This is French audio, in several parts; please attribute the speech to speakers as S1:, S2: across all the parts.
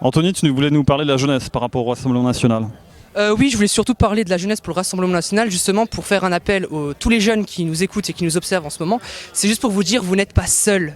S1: Anthony, tu voulais nous parler de la jeunesse par rapport au Rassemblement national.
S2: Oui, je voulais surtout parler de la jeunesse pour le Rassemblement national, justement pour faire un appel à tous les jeunes qui nous écoutent et qui nous observent en ce moment. C'est juste pour vous dire, vous n'êtes pas seuls.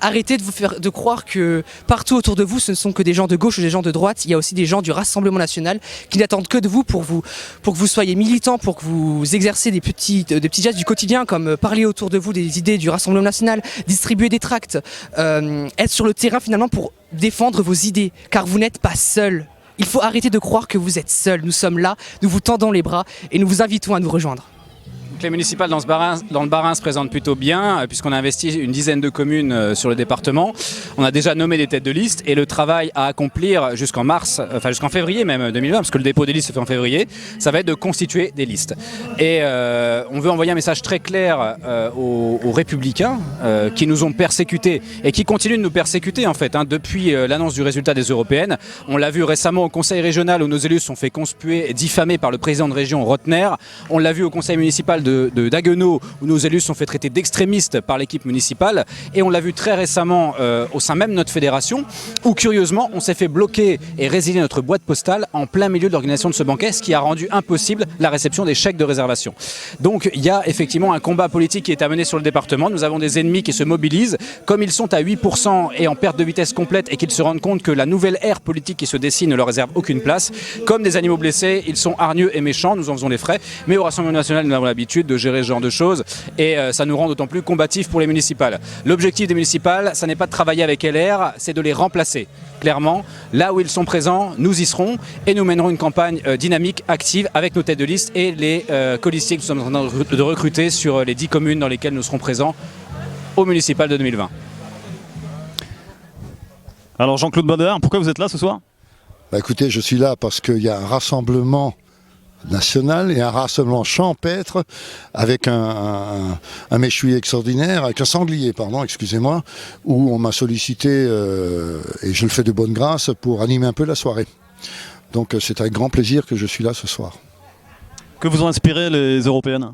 S2: Arrêtez de croire que partout autour de vous, ce ne sont que des gens de gauche ou des gens de droite. Il y a aussi des gens du Rassemblement national qui n'attendent que de vous pour que vous soyez militants, pour que vous exerciez des petits gestes du quotidien, comme parler autour de vous des idées du Rassemblement national, distribuer des tracts, être sur le terrain finalement pour défendre vos idées, car vous n'êtes pas seuls. Il faut arrêter de croire que vous êtes seuls. Nous sommes là, nous vous tendons les bras et nous vous invitons à nous rejoindre.
S3: Donc les municipales dans le Bas-Rhin se présentent plutôt bien puisqu'on a investi une dizaine de communes sur le département. On a déjà nommé des têtes de liste et le travail à accomplir jusqu'en février même 2020, parce que le dépôt des listes se fait en février, ça va être de constituer des listes. Et on veut envoyer un message très clair aux républicains qui nous ont persécutés et qui continuent de nous persécuter en fait depuis l'annonce du résultat des européennes. On l'a vu récemment au conseil régional où nos élus se sont fait conspuer et diffamer par le président de région Rotner. On l'a vu au conseil municipal d'Haguenau où nos élus sont fait traiter d'extrémistes par l'équipe municipale, et on l'a vu très récemment au sein même de notre fédération où curieusement on s'est fait bloquer et résilier notre boîte postale en plein milieu de l'organisation de ce banquet, ce qui a rendu impossible la réception des chèques de réservation. Donc il y a effectivement un combat politique qui est à mener sur le département. Nous avons des ennemis qui se mobilisent, comme ils sont à 8% et en perte de vitesse complète et qu'ils se rendent compte que la nouvelle ère politique qui se dessine ne leur réserve aucune place. Comme des animaux blessés, ils sont hargneux et méchants, nous en faisons les frais, mais au Rassemblement national nous avons l'habitude de gérer ce genre de choses et ça nous rend d'autant plus combatifs pour les municipales. L'objectif des municipales, ça n'est pas de travailler avec LR, c'est de les remplacer. Clairement, là où ils sont présents, nous y serons et nous mènerons une campagne dynamique, active avec nos têtes de liste et les colistiers que nous sommes en train de recruter sur les 10 communes dans lesquelles nous serons présents au municipal de 2020.
S1: Alors Jean-Claude Bader, pourquoi vous êtes là ce soir ?
S4: Écoutez, je suis là parce qu'il y a un rassemblement national et un rassemblement champêtre avec un méchoui extraordinaire, avec un sanglier, pardon, excusez-moi, où on m'a sollicité, et je le fais de bonne grâce, pour animer un peu la soirée. Donc c'est avec grand plaisir que je suis là ce soir.
S1: Que vous ont inspiré les européennes ?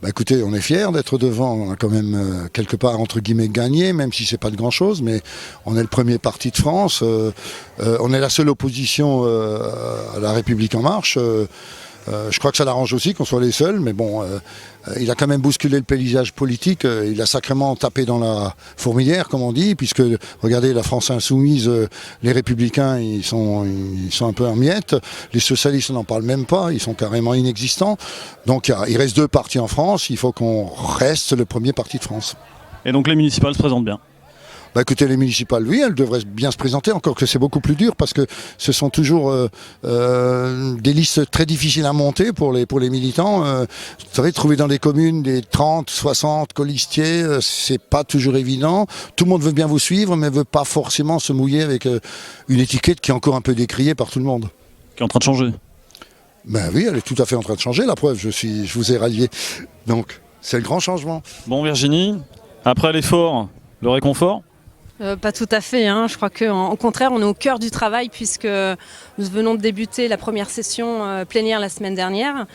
S4: Écoutez, on est fiers d'être devant, on a quand même quelque part entre guillemets gagné, même si c'est pas de grand chose, mais on est le premier parti de France, on est la seule opposition à la République en marche. Je crois que ça l'arrange aussi qu'on soit les seuls, mais bon, il a quand même bousculé le paysage politique, il a sacrément tapé dans la fourmilière, comme on dit, puisque, regardez, la France insoumise, les Républicains, ils sont un peu en miettes, les socialistes, on n'en parle même pas, ils sont carrément inexistants, donc il reste 2 partis en France, il faut qu'on reste le premier parti de France.
S1: Et donc les municipales se présentent bien ?
S4: Écoutez, les municipales, oui, elles devraient bien se présenter, encore que c'est beaucoup plus dur parce que ce sont toujours des listes très difficiles à monter pour les militants. Vous savez, trouver dans les communes des 30, 60 colistiers, c'est pas toujours évident. Tout le monde veut bien vous suivre, mais veut pas forcément se mouiller avec une étiquette qui est encore un peu décriée par tout le monde.
S1: Qui est en train de changer ?
S4: Oui, elle est tout à fait en train de changer, la preuve, je vous ai rallié. Donc, c'est le grand changement.
S1: Bon Virginie, après l'effort, le réconfort ?
S5: Pas tout à fait, hein. Je crois qu'au contraire, on est au cœur du travail puisque nous venons de débuter la première session plénière la semaine dernière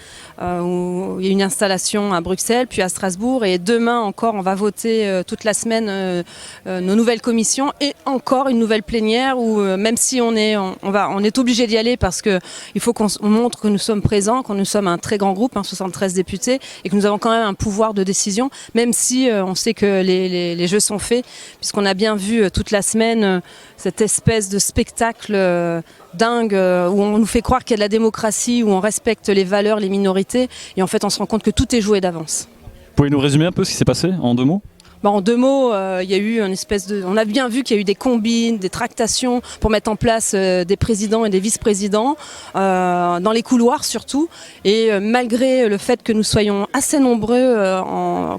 S5: où il y a une installation à Bruxelles puis à Strasbourg et demain encore on va voter toute la semaine nos nouvelles commissions et encore une nouvelle plénière où même si on est obligé d'y aller parce qu'il faut qu'on montre que nous sommes présents, que nous sommes un très grand groupe, 73 députés et que nous avons quand même un pouvoir de décision même si on sait que les jeux sont faits puisqu'on a bien vu toute la semaine cette espèce de spectacle dingue où on nous fait croire qu'il y a de la démocratie, où on respecte les valeurs, les minorités et en fait on se rend compte que tout est joué d'avance.
S1: Pouvez nous résumer un peu ce qui s'est passé en 2 mots ?
S5: En 2 mots, il y a eu on a bien vu qu'il y a eu des combines, des tractations pour mettre en place des présidents et des vice-présidents, dans les couloirs surtout. Et malgré le fait que nous soyons assez nombreux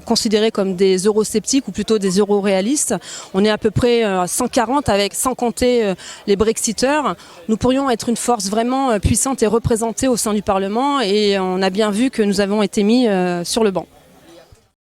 S5: considérés comme des eurosceptiques ou plutôt des euroréalistes, on est à peu près 140 sans compter les Brexiteurs. Nous pourrions être une force vraiment puissante et représentée au sein du Parlement et on a bien vu que nous avons été mis sur le banc.